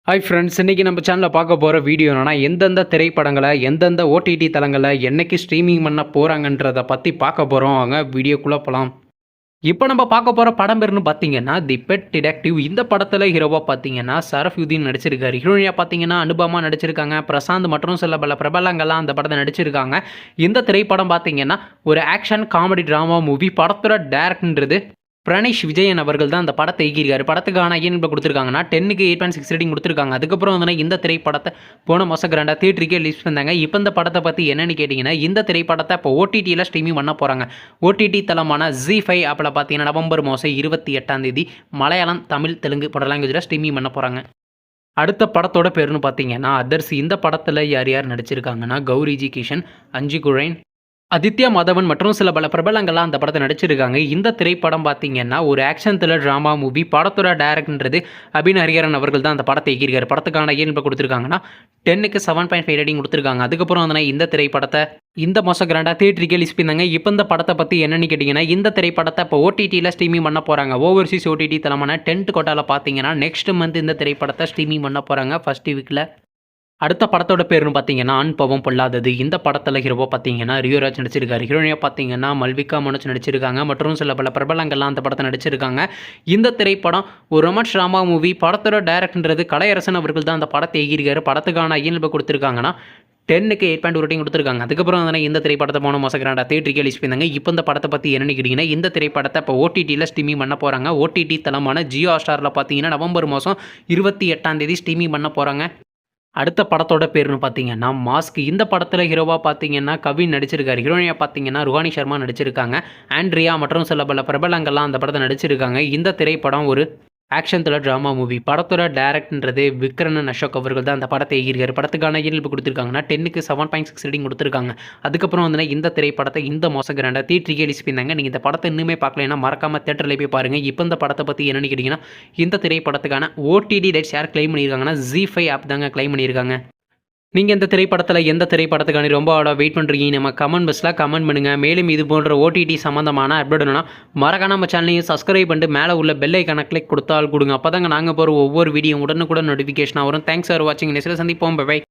Hi friends, இன்றைக்கி நம்ம சேனலில் பார்க்க போகிற வீடியோ என்னன்னா, எந்தெந்த திரைப்படங்களை எந்தெந்த ஓடிடி தளங்களில் என்னைக்கு ஸ்ட்ரீமிங் பண்ண போகிறாங்கன்றதை பற்றி பார்க்க போகிறோம். வாங்க வீடியோக்குள்ளே போகலாம். இப்போ நம்ம பார்க்க போகிற படம் பேர்னு பார்த்தீங்கன்னா தி பெட் டிடெக்டிவ். இந்த படத்தில் ஹீரோவாக பார்த்தீங்கன்னா சரஃப்யுதீன் நடிச்சிருக்காரு. ஹீரோயினியாக பார்த்தீங்கன்னா அனுபமா நடிச்சிருக்காங்க. பிரசாந்த் மற்றும் சில பல பிரபலங்கள்லாம் அந்த படத்தை நடிச்சிருக்காங்க. இந்த திரைப்படம் பார்த்தீங்கன்னா ஒரு ஆக்ஷன் காமெடி ட்ராமா மூவி. படத்தோட டேரக்டர்ன்றது பிரணேஷ் விஜயன் அவர்கள் தான் அந்த படத்தை இயக்கியிருக்காரு. படத்துக்கான IMDb கொடுத்துருக்காங்கன்னா 10க்கு 8.6 ரேட்டிங் கொடுத்துருக்காங்க. அதுக்கப்புறம் வந்து இந்த திரைப்படத்தை போன மாதம் கிராண்டாக தியேட்டருக்கே ரிலீஸ் பண்ணாங்க. இப்போ இந்த படத்தை பற்றி என்னென்னு கேட்டிங்கன்னா, இந்த திரைப்படத்தை இப்போ ஓடிடியில் ஸ்ட்ரீமிங் பண்ண போகிறாங்க. ஓடிடி தளமான ZEE5 ஆப்பில் பார்த்தீங்கன்னா நவம்பர் மாதம் 28 மலையாளம், தமிழ், தெலுங்கு பட லாங்குவேஜில் ஸ்ட்ரீமிங் பண்ண போகிறாங்க. அடுத்த படத்தோட பேருன்னு பார்த்தீங்கன்னா அதர்ஸ். இந்த படத்தில் யார் யார் நடிச்சிருக்காங்கன்னா கௌரி ஜி கிஷன், அஞ்சு குழைன், ஆதித்யா மாதவன் மற்றும் சில பல பிரபலங்கள்லாம் அந்த படத்தை நடிச்சிருக்காங்க. இந்த திரைப்படம் பார்த்தீங்கன்னா ஒரு ஆக்ஷன் த்ரில்லர் ட்ராமா மூவி. படத்தோட டேரக்டர்ன்றது அபின் ஹரிஹரன் அவர்கள் தான் அந்த படத்தை இயக்கியிருக்காரு. படத்துக்கான IMDb கொடுத்துருக்காங்கன்னா 10க்கு 7.5 ரேட்டிங் கொடுத்துருக்காங்க. அதுக்கப்புறம் வந்து இந்த திரைப்படத்தை இந்த மாதம் கிராண்டாக தியேட்டருக்கு ரிலீஸ் பண்ணாங்க. இப்போ இந்த படத்தை பற்றி என்னென்னு கேட்டிங்கன்னா, இந்த திரைப்படத்தை இப்போ ஓடிடியில் ஸ்ட்ரீமிங் பண்ண போகிறாங்க. ஓவர்சீஸ் ஓடிடி தளமான 10th கோட்டாவில் பார்த்தீங்கன்னா நெக்ஸ்ட் மந்த் இந்த திரைப்படத்தை ஸ்ட்ரீமிங் பண்ண போகிறாங்க ஃபர்ஸ்ட் வீக்கில். அடுத்த படத்தோட பேருன்னு பார்த்தீங்கன்னா அன்பவம் பொல்லாதது. இந்த படத்தில் ஹீரோவாக பார்த்தீங்கன்னா ரியோராஜ் நடிச்சிருக்காரு. ஹீரோயினியாக பார்த்தீங்கன்னா மல்விகா மனோஜ் நடிச்சிருக்காங்க மற்றும் சில பல பிரபலங்கள்லாம் அந்த படத்தை நடிச்சிருக்காங்க. இந்த திரைப்படம் ஒரு ரொமான்ஸ் ட்ராமா மூவி. படத்தோட டேரக்டர்ன்றது கலையரசன் அவர்கள் தான் அந்த படத்தை இயக்கியிருக்காரு. படத்துக்கான IMDb கொடுத்துருக்காங்கன்னா 10க்கு 8.2 ரேட்டிங் கொடுத்துருக்காங்க. அதுக்கப்புறம் வந்து இந்த திரைப்படத்தை போன மாதம் கிராண்டாக தியேட்டருக்கு ரிலீஸ் பண்ணாங்க. இப்போ இந்த படத்தை பற்றி என்னென்னு கேட்டிங்கன்னா, இந்த திரைப்படத்தை இப்போ ஓடிடியில் ஸ்ட்ரீமிங் பண்ண போகிறாங்க. ஓடிடி தளமான ஜியோ ஹாட்ஸ்டாரில் பார்த்தீங்கன்னா நவம்பர் மாதம் 28 ஸ்ட்ரீமிங் பண்ண போகிறாங்க. அடுத்த படத்தோட பேருன்னு பார்த்தீங்கன்னா மாஸ்க். இந்த படத்தில் ஹீரோவாக பார்த்தீங்கன்னா கவின் நடிச்சிருக்காரு. ஹீரோயினியாக பார்த்தீங்கன்னா ருஹானி சர்மா நடிச்சிருக்காங்க. ஆண்ட்ரியா மற்றும் சில பல பிரபலங்கள்லாம் அந்த படத்தை நடிச்சிருக்காங்க. இந்த திரைப்படம் ஒரு ஆக்ஷன் த்ரில்லர் ட்ராமா மூவி. படத்தோட டேரக்டர்ன்றது விக்ரன் அசோக் அவர்கள் தான் அந்த படத்தை இயக்கியிருக்காரு. படத்துக்கான IMDb கொடுத்துருக்காங்கன்னா 10க்கு 7.6 ரேட்டிங் கொடுத்துருக்காங்க. அதுக்கப்புறம் வந்து இந்த திரைப்படத்தை இந்த மாதம் கிராண்டாக தியேட்டருக்கு ரிலீஸ் பண்ணாங்க. நீங்கள் இந்த படத்தை இன்னுமே பார்க்கலைன்னா மறக்காமல் தியேட்டரில் போய் பாருங்கள். இப்போ இந்த படத்தை பற்றி என்னென்னு கேட்டிங்கன்னா, இந்த திரைப்படத்துக்கான OTT ரைட்ஸ் யார் கிளைம் பண்ணியிருக்காங்கன்னா ZEE5 ஆப் தாங்க கிளைம் பண்ணியிருக்காங்க. நீங்கள் இந்த திரைப்படத்தில் எந்த திரைப்படத்துக்கான ரொம்ப வெயிட் பண்ணுறீங்க? நம்ம கமெண்ட் பாக்ஸில் கமெண்ட் பண்ணுங்கள். மேலும் இது போன்ற OTT சம்மந்தமான அப்டேட் வேணும்னா மறக்காம நம்ம சேனலையும் சப்ஸ்கிரைப் பண்ணிட்டு மேலே உள்ள பெல் ஐக்கான கிளிக் கொடுத்தால் கொடுங்க. அப்போ தாங்க நாங்கள் போகிற ஒவ்வொரு வீடியோ உடனுக்குடன் நோட்டிஃபிகேஷனாக வரும். தேங்க்ஸ் ஃபார் வாட்சிங். நெக்ஸ்ட்டில் சந்திப்போம். பை.